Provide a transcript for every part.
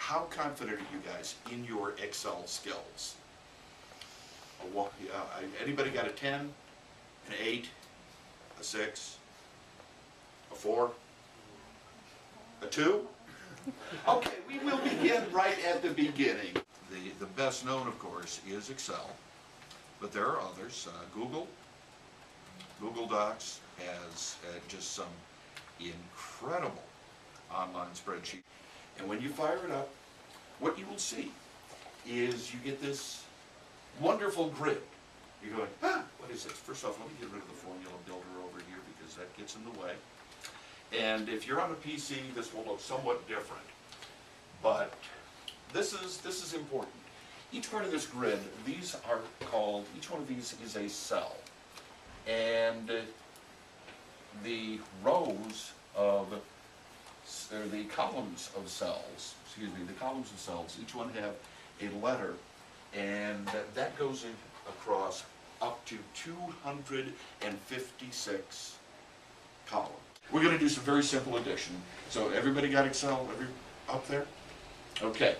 how confident are you guys in your Excel skills? Anybody got a 10, an 8, a 6, a 4, a 2? Okay, we will begin right at the beginning. The best known, of course, is Excel, but there are others. Google Docs has just some incredible online spreadsheet. And when you fire it up, what you will see is you get this wonderful grid. You're going, what is this? First off, let me get rid of the formula builder over here because that gets in the way. And if you're on a PC, this will look somewhat different. But this is important. Each part of this grid, these are called, each one of these is a cell. And the rows of, or the columns of cells, each one have a letter, and that goes across up to 256 columns. We're going to do some very simple addition. So everybody got Excel up there? Okay.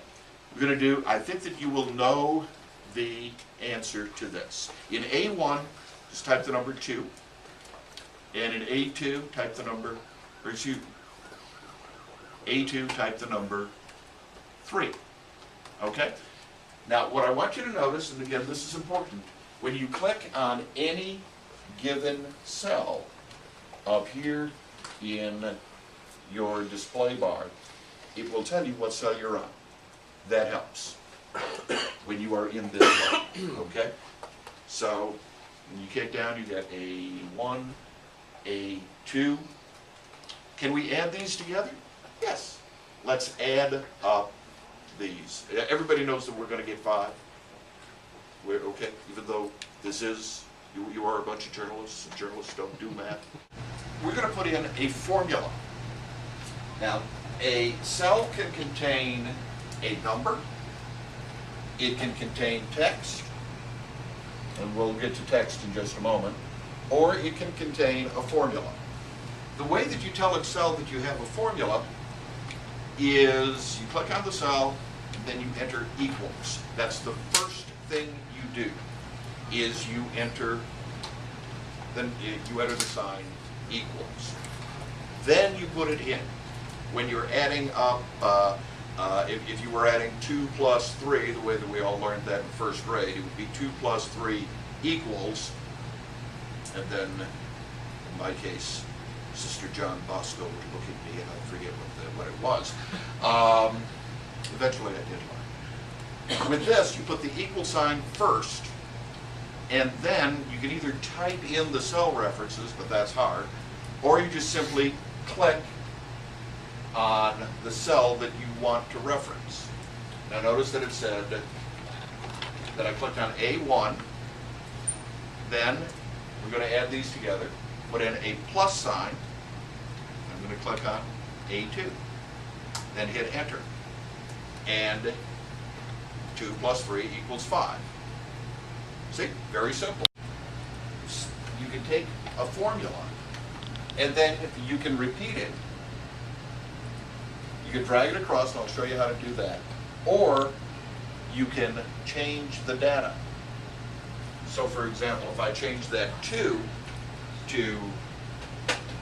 We're going to do, I think that you will know the answer to this. In A1, just type the number 2. And in A2, type the number, or excuse me, A2, type the number 3. Okay? Now, what I want you to notice, and again, this is important, when you click on any given cell up here in your display bar, it will tell you what cell you're on. That helps when you are in this mode, okay? So, when you kick down, you got A1, A2. Can we add these together? Yes. Let's add up these. Everybody knows that we're going to get 5. We're okay, even though this is, you are a bunch of journalists, and journalists don't do math. We're going to put in a formula. Now, a cell can contain a number, it can contain text, and we'll get to text in just a moment, or it can contain a formula. The way that you tell Excel that you have a formula is you click on the cell, and then you enter equals. That's the first thing you do, is you enter the sign equals. Then you put it in. When you're adding up, if you were adding 2 plus 3, the way that we all learned that in first grade, it would be 2 plus 3 equals, and then, in my case, Sister John Bosco would look at me and I'd forget what it was. Eventually I did learn. With this, you put the equal sign first, and then you can either type in the cell references, but that's hard, or you just simply click on the cell that you want to reference. Now notice that it said that I clicked on A1, then we're going to add these together, put in a plus sign, I'm going to click on A2, then hit enter, and 2 plus 3 equals 5. See, very simple. You can take a formula, and then you can repeat it. You can drag it across, and I'll show you how to do that. Or you can change the data. So for example, if I change that 2 to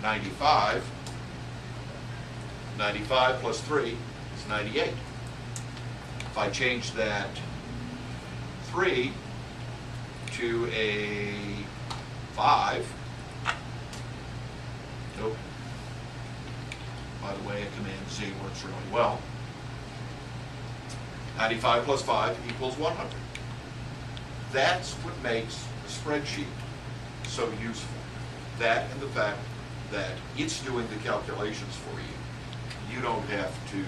95, 95 plus 3 is 98. If I change that 3 to a 5, nope. By the way, Command Z works really well. 95 plus 5 equals 100. That's what makes the spreadsheet so useful. That and the fact that it's doing the calculations for you. You don't have to.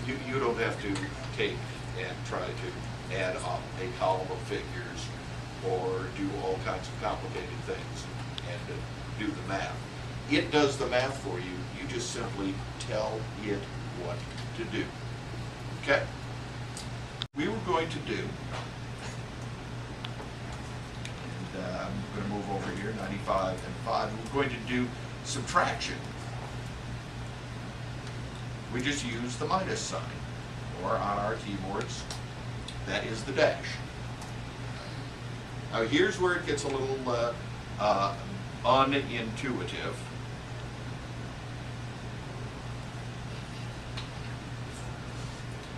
You don't have to take and try to add up a column of figures or do all kinds of complicated things and do the math. It does the math for you. You just simply tell it what to do. Okay? We were going to do, and I'm going to move over here, 95 and 5. We're going to do subtraction. We just use the minus sign. or on our keyboards, that is the dash. Now here's where it gets a little unintuitive.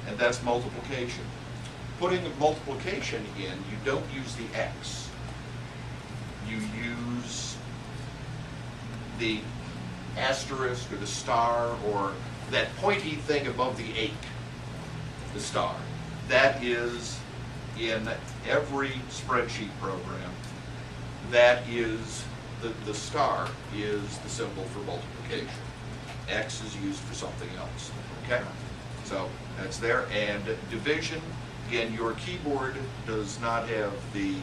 And that's multiplication. Putting multiplication in, you don't use the X. You use the asterisk or the star or that pointy thing above the 8, the star. That is in every spreadsheet program. That is, the star is the symbol for multiplication. X is used for something else, okay? So that's there. And division, again, your keyboard does not have the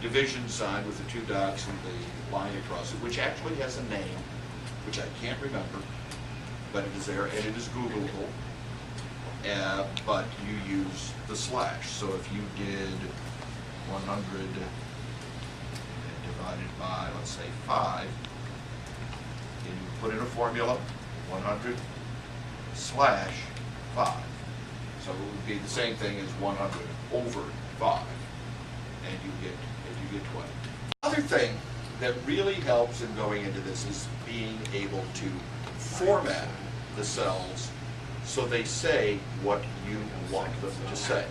division sign with the 2 dots and the line across it, which actually has a name, which I can't remember, but it is there, and it is Googleable. But you use the slash. So if you did 100 divided by, let's say, 5, and you put in a formula, 100 slash 5. So it would be the same thing as 100 over 5, and you get 20. Other thing that really helps in going into this is being able to format the cells so they say what you want them to say.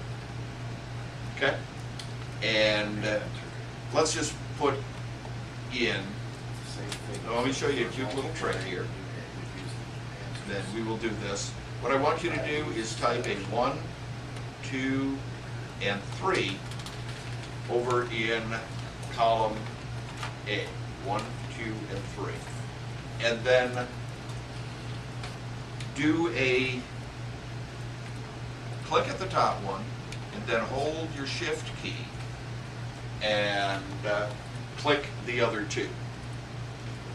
Okay? And let's just put in, now let me show you a cute little trick here. Then we will do this. What I want you to do is type a 1, 2, and 3 over in column A. 1, 2, and 3. And then do a click at the top one, and then hold your shift key and click the other 2.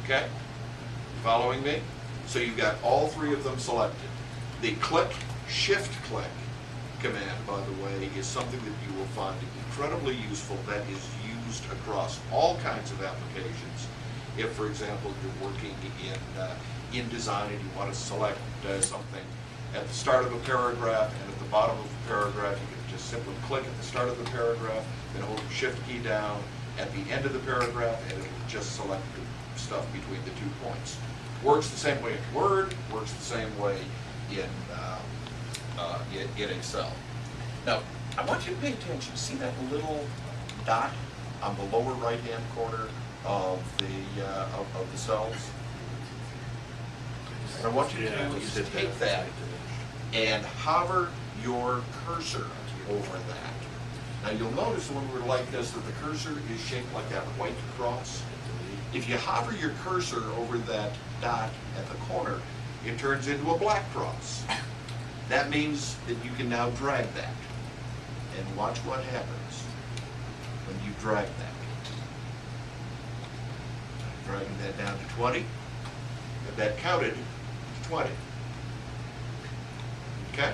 Okay? Following me? So you've got all 3 of them selected. The shift click command, by the way, is something that you will find incredibly useful that is used across all kinds of applications. If, for example, you're working in design and you want to select something at the start of a paragraph and at the bottom of the paragraph, you can just simply click at the start of the paragraph, then hold the shift key down at the end of the paragraph, and it will just select the stuff between the 2 points. Works the same way in Word, works the same way in Excel. Now, I want you to pay attention. See that little dot on the lower right-hand corner of the cells? What I want you to do is to take that and hover your cursor over that. Now you'll notice when we're like this that the cursor is shaped like that white cross. If you hover your cursor over that dot at the corner, it turns into a black cross. That means that you can now drag that. And watch what happens when you drag that. Dragging that down to 20. And that counted to 20. Okay?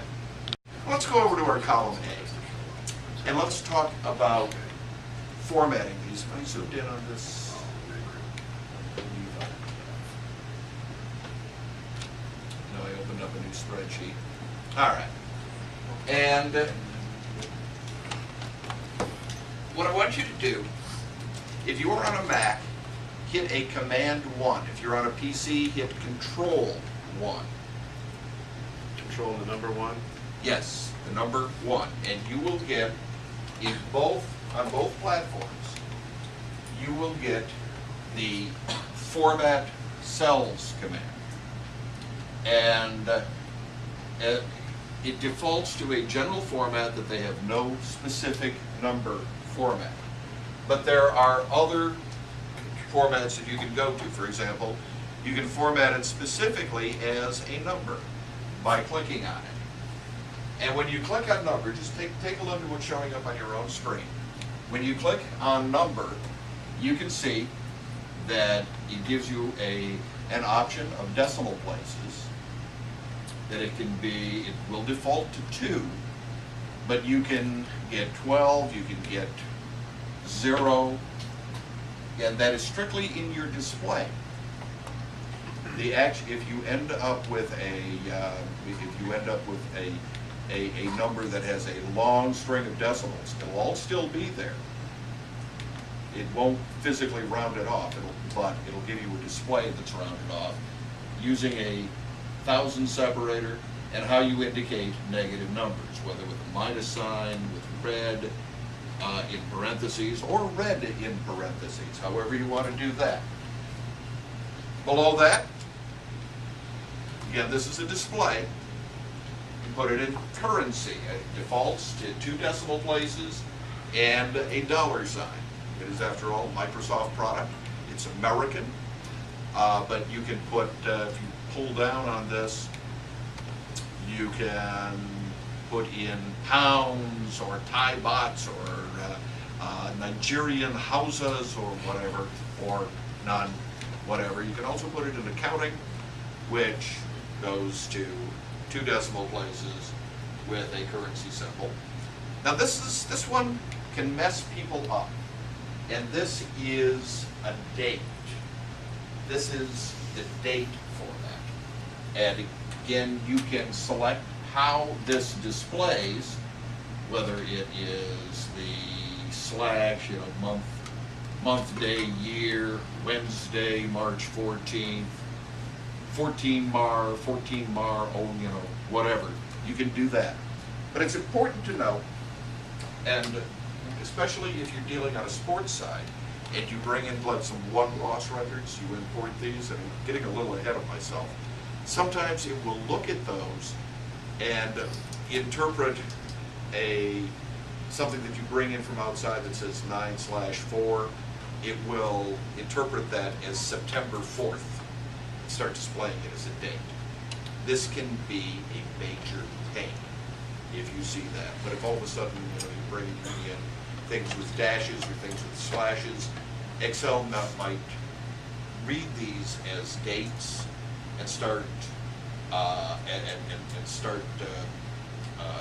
Let's go over to our column A. And let's talk about formatting these. If I zoomed in on this. No, I opened up a new spreadsheet. All right. And what I want you to do, if you are on a Mac, hit a Command 1. If you're on a PC, hit Control 1. Control the number 1? Yes, the number 1. And you will get, on both platforms, you will get the Format Cells command. And it defaults to a general format that they have no specific number format. But there are other formats that you can go to. For example, you can format it specifically as a number by clicking on it. And when you click on number, just take a look at what's showing up on your own screen. When you click on number, you can see that it gives you an option of decimal places. That it will default to 2, but you can get 12, you can get 0, and that is strictly in your display. If you end up with a a number that has a long string of decimals. It'll all still be there. It won't physically round it off, but it'll give you a display that's rounded off using a 1000 separator and how you indicate negative numbers, whether with a minus sign, with red in parentheses, or red in parentheses, however you want to do that. Below that, again, this is a display. You put it in currency. It defaults to 2 decimal places and a dollar sign. It is, after all, a Microsoft product. It's American, but you can put, if you pull down on this, you can put in pounds or Thai bahts or Nigerian hausas or whatever, or non-whatever. You can also put it in accounting, which goes to 2 decimal places with a currency symbol. Now this one can mess people up, and this is a date. This is the date for that. And again, you can select how this displays, whether it is the slash, month, day, year, Wednesday, March 14th, 14 Mar, whatever. You can do that. But it's important to know, and especially if you're dealing on a sports side, and you bring in some one-loss records, you import these, and I'm getting a little ahead of myself. Sometimes it will look at those and interpret something that you bring in from outside that says 9/4. It will interpret that as September 4th and start displaying it as a date. This can be a major pain if you see that. But if all of a sudden you bring in things with dashes or things with slashes, Excel might read these as dates and start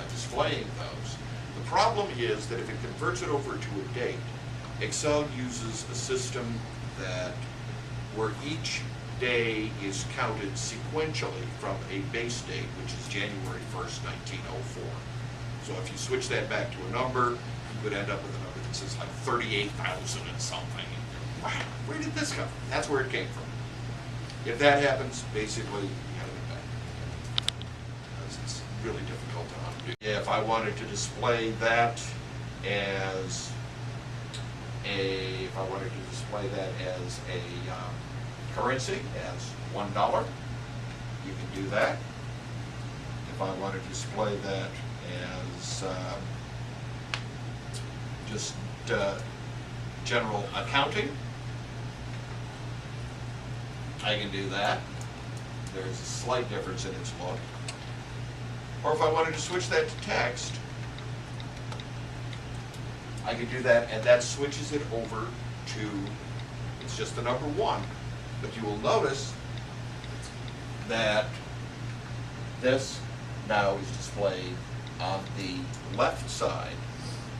displaying those. The problem is that if it converts it over to a date, Excel uses a system where each day is counted sequentially from a base date, which is January 1st, 1904. So if you switch that back to a number, you could end up with a number that says like 38,000 and something. Wow, where did this come from? That's where it came from. If that happens, basically, you have it back. Because it's really difficult to undo. If I wanted to display that as a currency, as $1, you can do that. If I wanted to display that as just general accounting, I can do that. There's a slight difference in its look. Or if I wanted to switch that to text, I can do that, and that switches it over to, it's just the number 1. But you will notice that this now is displayed on the left side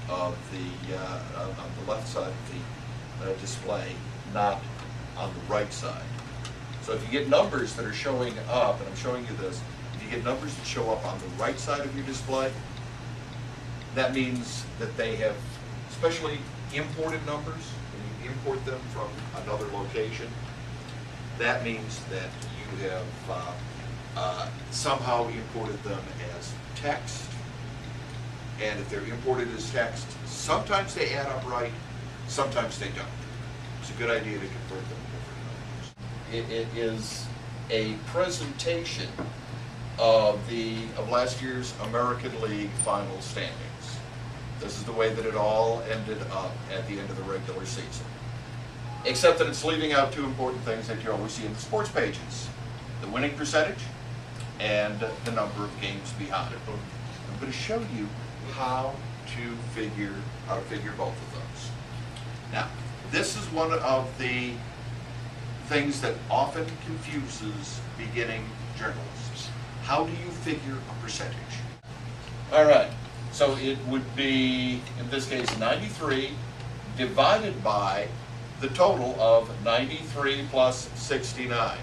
of the display, not on the right side. So if you get numbers that are showing up, and I'm showing you this, if you get numbers that show up on the right side of your display, that means that they have, especially imported numbers, when you import them from another location, that means that you have somehow imported them as text. And if they're imported as text, sometimes they add up right, sometimes they don't. It's a good idea to convert them over to numbers. It is a presentation of last year's American League final standings. This is the way that it all ended up at the end of the regular season. Except that it's leaving out 2 important things that you always see in the sports pages: the winning percentage and the number of games behind it. I'm going to show you how to figure both of those. Now, this is one of the things that often confuses beginning journalists. How do you figure a percentage? All right, so it would be, in this case, 93 divided by the total of 93 plus 69.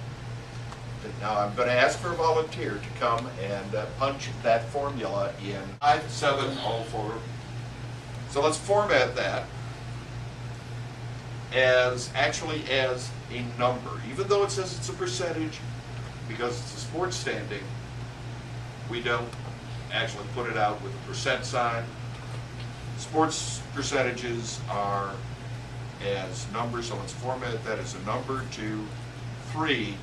Now I'm going to ask for a volunteer to come and punch that formula in 5704. So let's format that as actually as a number, even though it says it's a percentage, because it's a sports standing. We don't actually put it out with a percent sign. Sports percentages are as numbers, so let's format that as a number to 3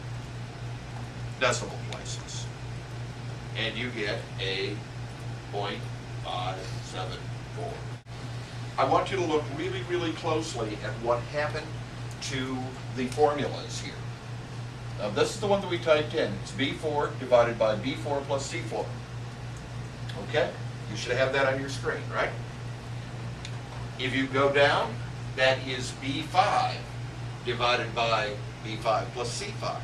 decimal places. And you get a 0.574. I want you to look really, really closely at what happened to the formulas here. Now this is the one that we typed in. It's B4 divided by B4 plus C4. Okay? You should have that on your screen, right? If you go down, that is B5 divided by B5 plus C5.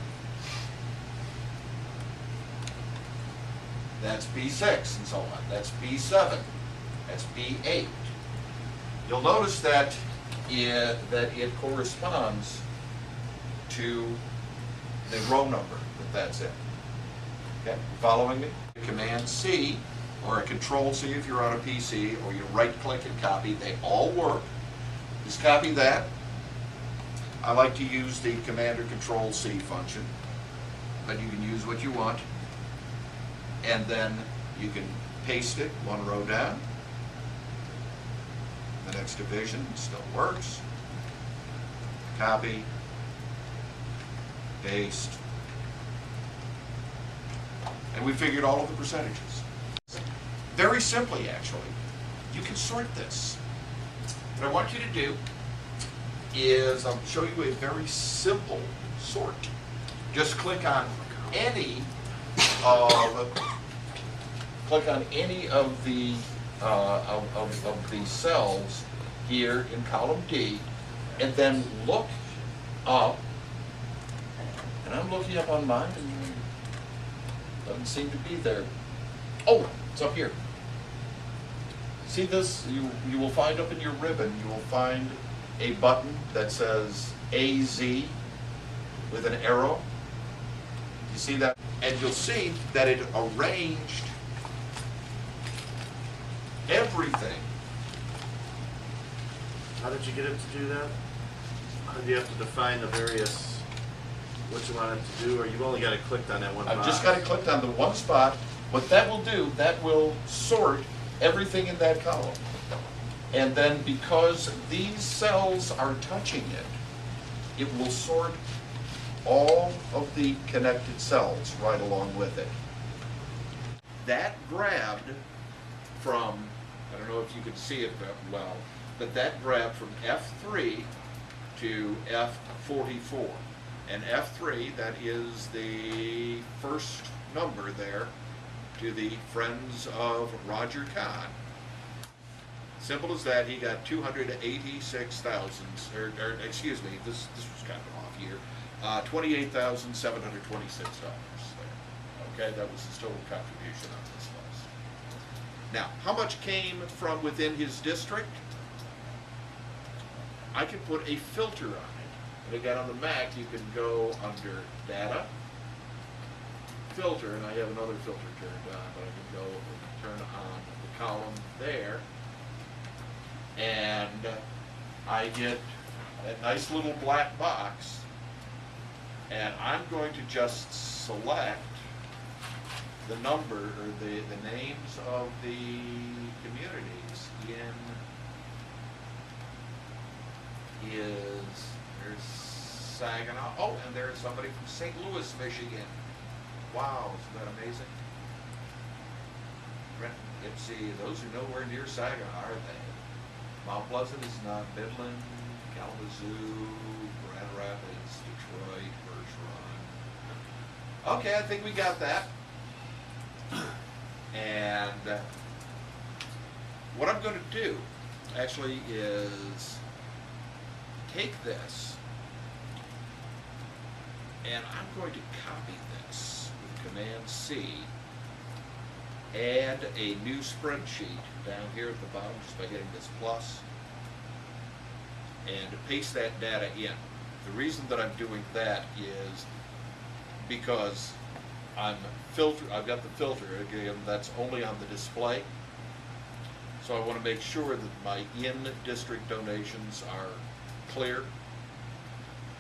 That's B6 and so on. That's B7. That's B8. You'll notice that it corresponds to the row number that's in. Okay, following me? Command C or a Control C if you're on a PC, or you right click and copy, they all work. Just copy that. I like to use the Command or Control C function, but you can use what you want. And then you can paste it one row down. The next division still works. Copy, paste, and we figured all of the percentages. Very simply, actually, you can sort this. What I want you to do is I'll show you a very simple sort. Just click on any of the cells here in column D, and then look up. And I'm looking up on mine, and it doesn't seem to be there. Oh, it's up here. See this? You will find up in your ribbon, you will find a button that says AZ with an arrow. You see that? And you'll see that it arranged everything. How did you get it to do that? How do you have to define the various, what you want it to do, or you've only got it clicked on that one box? I've just got it clicked on the one spot. What that will do, that will sort everything in that column. And then because these cells are touching it, it will sort all of the connected cells right along with it. That grabbed from, I don't know if you can see it well, but that grabbed from F3 to F44. And F3, that is the first number there to the Friends of Roger Kahn. Simple as that. He got 286,000, or excuse me, this was kind of an off year, $28,726 there. Okay, that was his total contribution on this list. Now, how much came from within his district? I can put a filter on it. And again, on the Mac, you can go under Data, Filter, and I have another filter turned on, but I can go and turn on the column there, and I get a nice little black box, and I'm going to just select the number, or the names of the communities there's Saginaw, oh, and there's somebody from St. Louis, Michigan. Wow, isn't that amazing? Let's see, those are nowhere near Saginaw, are they? Mount Pleasant is not. Midland, Kalamazoo, Grand Rapids, Detroit, Bergeron. Okay, I think we got that. And what I'm going to do, actually, is take this, and I'm going to copy this with Command C, add a new spreadsheet down here at the bottom just by hitting this plus, and to paste that data in. The reason that I'm doing that is because I've got the filter, again, that's only on the display. So I want to make sure that my in-district donations are clear.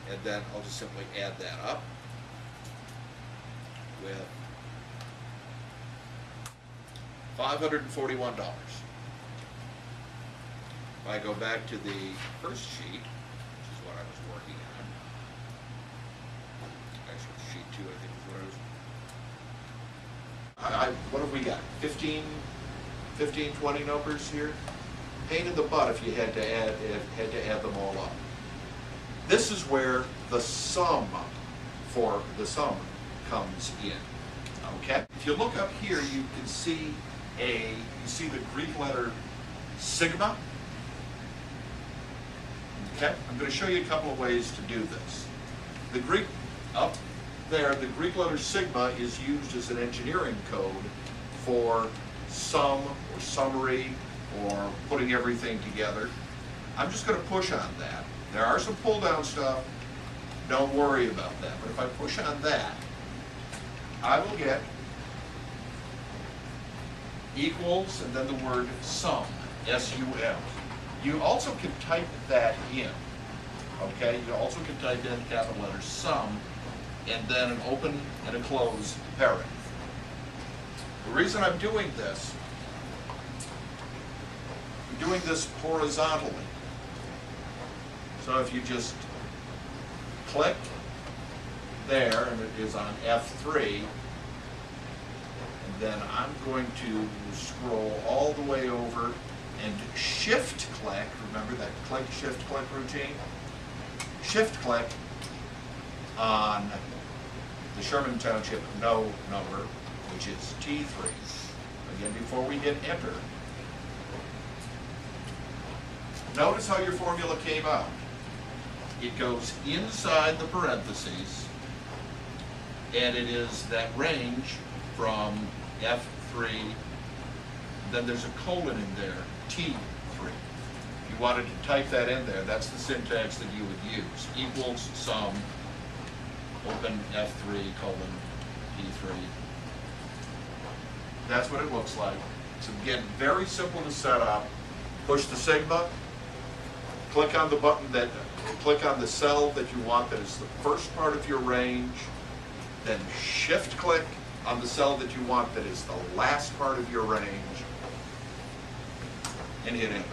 And then I'll just simply add that up with $541. If I go back to the first sheet, which is what I was working on, actually sheet 2 I think is what I was, what have we got, 15, 20 numbers here? Pain in the butt if you had to add them all up. This is where the sum comes in, okay? If you look up here, you can see the Greek letter sigma. Okay, I'm going to show you a couple of ways to do this. The Greek, up there, the Greek letter sigma is used as an engineering code for sum or summary or putting everything together. I'm just going to push on that. There are some pull down stuff, don't worry about that, but if I push on that, I will get equals and then the word sum, S-U-M. You also can type that in, okay? You also can type in capital letters sum and then an open and a close parent. The reason I'm doing this, I'm doing this horizontally. So if you just click there, and it is on F3, and then I'm going to scroll all the way over and shift click, remember that click, shift, click routine? Shift click on the Sherman Township no number, which is T3. Again, before we hit enter. Notice how your formula came out. It goes inside the parentheses, and it is that range from F3, then there's a colon in there, T3. If you wanted to type that in there, that's the syntax that you would use. Equals sum, open F3, colon, T3. That's what it looks like. So again, very simple to set up. Push the sigma, click on the button that, click on the cell that you want that is the first part of your range, then shift click on the cell that you want that is the last part of your range, and hit enter.